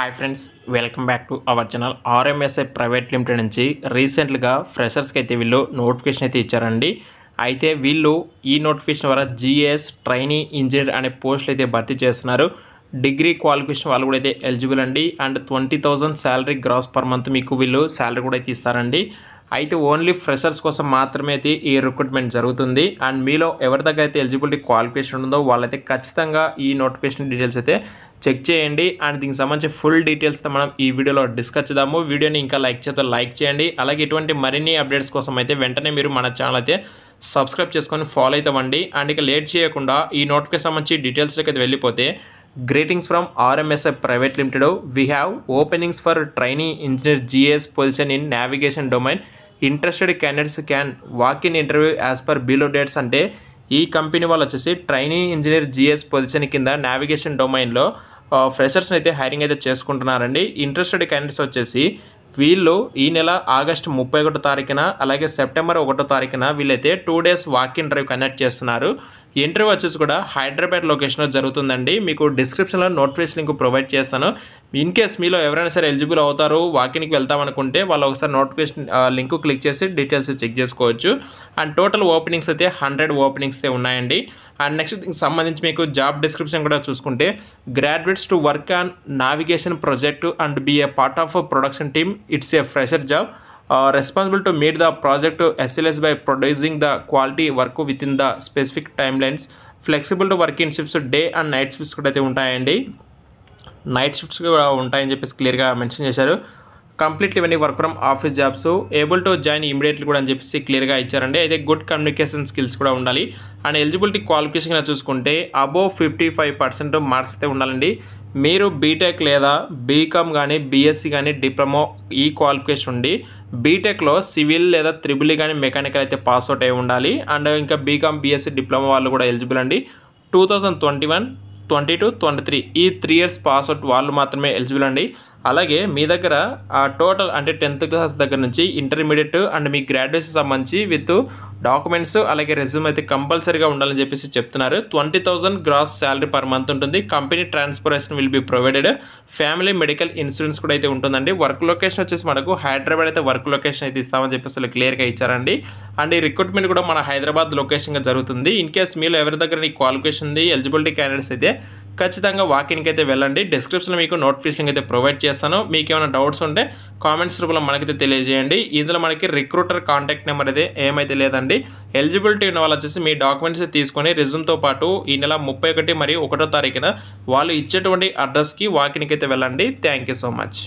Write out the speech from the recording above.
Hi friends, welcome back to our channel. RMSI private limited నుంచి రీసెంట్గా ఫ్రెషర్స్కి అయితే వీళ్ళు నోటిఫికేషన్ అయితే ఇచ్చారండి. అయితే వీళ్ళు ఈ నోటిఫికేషన్ ద్వారా జిఎస్ ట్రైనీ ఇంజనీర్ అనే పోస్టులు అయితే భర్తీ చేస్తున్నారు. డిగ్రీ క్వాలిఫికేషన్ వాళ్ళు కూడా అయితే ఎలిజిబుల్ అండి. And 20,000 salary gross per month మీకు వీళ్ళు శాలరీ కూడా అయితే ఇస్తారండి. అయితే ఓన్లీ ఫ్రెషర్స్ కోసం మాత్రమే అయితే ఈ రిక్రూట్మెంట్ జరుగుతుంది. అండ్ మీలో ఎవరి దగ్గర అయితే ఎలిజిబిలిటీ క్వాలిఫికేషన్ ఉందో వాళ్ళైతే ఖచ్చితంగా ఈ నోటిఫికేషన్ డీటెయిల్స్ అయితే చెక్ చేయండి. అండ్ దీనికి సంబంధించి ఫుల్ డీటెయిల్స్తో మనం ఈ వీడియోలో డిస్కస్ చేద్దాము. వీడియోని ఇంకా లైక్ చేయండి. అలాగే ఇటువంటి మరిన్ని అప్డేట్స్ కోసం అయితే వెంటనే మీరు మన ఛానల్ అయితే సబ్స్క్రైబ్ చేసుకొని ఫాలో అవుతామండి. అండ్ ఇక లేట్ చేయకుండా ఈ నోటిఫికేషన్ సంబంధించి డీటెయిల్స్లోకి అయితే వెళ్ళిపోతే, greetings from RMSI Private Limited. We have openings for trainee engineer GS position in navigation domain. Interested candidates can walk in interview as per below dates. అంటే ఈ కంపెనీ వాళ్ళు వచ్చేసి ట్రైనీ ఇంజనీర్ జిఎస్ పొజిషన్ కింద navigation డొమైన్లో ఫ్రెషర్స్ని అయితే hiring అయితే చేసుకుంటున్నారండి. Interested candidates వచ్చేసి వీళ్ళు ఈ నెల ఆగస్టు 31 తారీఖున అలాగే సెప్టెంబర్ 1 తారీఖున వీళ్ళైతే 2 days walk in drive conduct చేస్తున్నారు. ఇంటర్వ్యూ వచ్చేసి కూడా హైదరాబాద్ లొకేషన్లో జరుగుతుందండి. మీకు డిస్క్రిప్షన్లో నోటిఫికేషన్ లింక్ ప్రొవైడ్ చేస్తాను. ఇన్ కేస్ మీలో ఎవరైనా సరే ఎలిజిబుల్ అవుతారు, వాకిన్కి వెళ్తామనుకుంటే వాళ్ళు ఒకసారి నోటిఫికేషన్ లింక్ క్లిక్ చేసి డీటెయిల్స్ చెక్ చేసుకోవచ్చు. అండ్ టోటల్ ఓపెనింగ్స్ అయితే 100 ఓపెనింగ్స్ అయితే ఉన్నాయండి. అండ్ నెక్స్ట్ దీనికి సంబంధించి మీకు జాబ్ డిస్క్రిప్షన్ కూడా చూసుకుంటే, graduates to work on navigation project and be a part of production team. It's a fresher job. Responsible to meet the project SLS by producing the quality work within the specific timelines. Flexible to work in shifts, day and night shifts కూడా అయితే ఉంటాయండి. Night shifts కూడా ఉంటాయని చెప్పేసి క్లియర్గా mention చేశారు. Completely ఇవన్నీ work from office jobs. Able to join immediately కూడా అని చెప్పేసి క్లియర్గా ఇచ్చారండి. అయితే గుడ్ కమ్యూనికేషన్ స్కిల్స్ కూడా ఉండాలి. అండ్ ఎలిజిబిలిటీ క్వాలిఫికేషన్ చూసుకుంటే అబోవ్ 55% మార్క్స్ అయితే ఉండాలండి. మీరు బీటెక్ లేదా బీకామ్ కానీ బీఎస్సీ కానీ డిప్లొమా ఈ క్వాలిఫికేషన్ ఉండి బీటెక్లో సివిల్ లేదా త్రిబుల్ కానీ మెకానికల్ అయితే పాస్ అవుట్ అయి ఉండాలి. అండ్ ఇంకా బీకామ్ బీఎస్సీ డిప్లొమా వాళ్ళు కూడా ఎలిజిబుల్ అండి. 2021, 22, 23 ఈ 3 years పాస్ అవుట్ వాళ్ళు మాత్రమే ఎలిజిబుల్ అండి. అలాగే మీ దగ్గర టోటల్ అంటే 10th క్లాస్ దగ్గర నుంచి ఇంటర్మీడియట్ అండ్ మీ గ్రాడ్యుయేషన్ సంబంధించి విత్ డాక్యుమెంట్స్ అలాగే రెజ్యూమ్ అయితే కంపల్సరీగా ఉండాలని చెప్పేసి చెప్తున్నారు. 20,000 గ్రాస్ శాలరీ పర్ మంత్ ఉంటుంది. Company transportation will be provided. Family medical insurance కూడా అయితే ఉంటుందండి. వర్క్ లొకేషన్ వచ్చేసి మనకు హైదరాబాద్ అయితే వర్క్ లొకేషన్ అయితే ఇస్తామని చెప్పేసి క్లియర్గా ఇచ్చారండి. అండ్ ఈ రిక్రూట్మెంట్ కూడా మన హైదరాబాద్ లొకేషన్గా జరుగుతుంది. ఇన్ కేస్ మీలో ఎవరి దగ్గర ఈ క్వాలిఫికేషన్ ఉంది, ఎలిజిబిలిటీ క్యాండిడేట్స్ అయితే ఖచ్చితంగా వాకిన్కి అయితే వెళ్ళండి. డిస్క్రిప్షన్లో మీకు నోటిఫికేషన్ అయితే ప్రొవైడ్ చేస్తాను. మీకు ఏమైనా డౌట్స్ ఉంటే కామెంట్స్ రూపంలో మనకైతే తెలియజేయండి. ఇందులో మనకి రిక్రూటర్ కాంటాక్ట్ నెంబర్ అయితే ఏమైతే లేదండి. ఎలిజిబిలిటీ ఉన్న వాళ్ళు వచ్చేసి మీ డాక్యుమెంట్స్ తీసుకొని రెజ్యూమ్తో పాటు ఈ నెల 31 మరియు 1 తారీఖున వాళ్ళు ఇచ్చేటువంటి అడ్రస్కి వాకిన్కి అయితే వెళ్ళండి. Thank you so much.